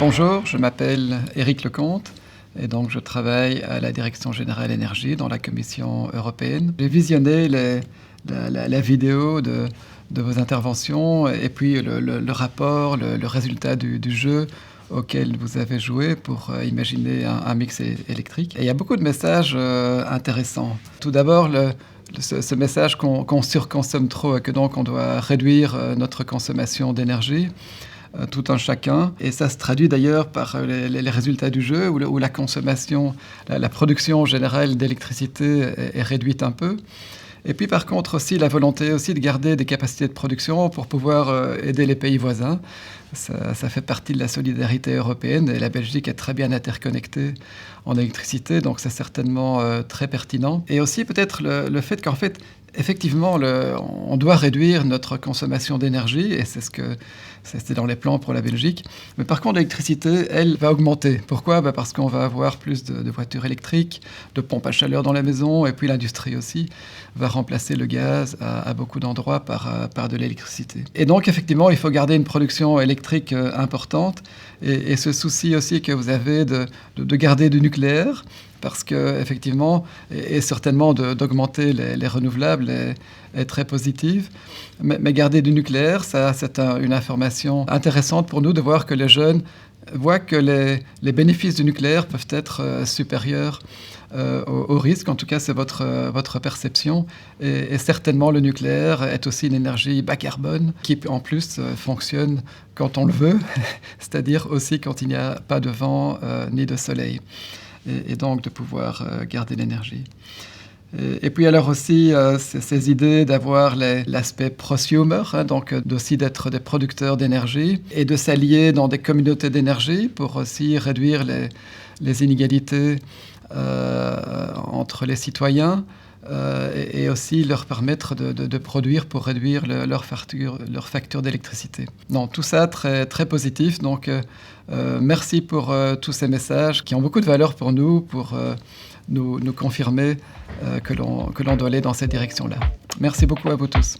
Bonjour, je m'appelle Éric Lecomte et donc je travaille à la Direction générale énergie dans la Commission européenne. J'ai visionné la vidéo de vos interventions et puis le rapport, le résultat du jeu auquel vous avez joué pour imaginer un mix électrique. Et il y a beaucoup de messages intéressants. Tout d'abord, ce message qu'on surconsomme trop et que donc on doit réduire notre consommation d'énergie. Tout un chacun. Et ça se traduit d'ailleurs par les résultats du jeu où la consommation, la production générale d'électricité est réduite un peu. Et puis par contre aussi la volonté aussi de garder des capacités de production pour pouvoir aider les pays voisins. Ça fait partie de la solidarité européenne et la Belgique est très bien interconnectée en électricité, donc c'est certainement très pertinent. Et aussi peut-être le fait qu'en fait, effectivement, on doit réduire notre consommation d'énergie et c'est dans les plans pour la Belgique. Mais par contre, l'électricité, elle, va augmenter. Pourquoi ? Parce qu'on va avoir plus de voitures électriques, de pompes à chaleur dans la maison et puis l'industrie aussi va remplacer le gaz à beaucoup d'endroits par de l'électricité. Et donc, effectivement, il faut garder une production électrique importante et ce souci aussi que vous avez de garder du nucléaire, parce qu'effectivement, et certainement d'augmenter les renouvelables est très positive. Mais garder du nucléaire, c'est une information intéressante pour nous de voir que les jeunes voient que les bénéfices du nucléaire peuvent être supérieurs au risque. En tout cas, c'est votre perception. Et certainement, le nucléaire est aussi une énergie bas carbone qui, en plus, fonctionne quand on le veut, c'est-à-dire aussi quand il n'y a pas de vent ni de soleil. Et donc de pouvoir garder l'énergie. Et puis alors aussi ces idées d'avoir l'aspect prosumer, donc aussi d'être des producteurs d'énergie et de s'allier dans des communautés d'énergie pour aussi réduire les inégalités entre les citoyens et aussi leur permettre de produire pour réduire leur facture d'électricité. Donc tout ça très, très positif. Donc merci pour tous ces messages qui ont beaucoup de valeur pour nous, pour nous confirmer que l'on doit aller dans cette direction-là. Merci beaucoup à vous tous.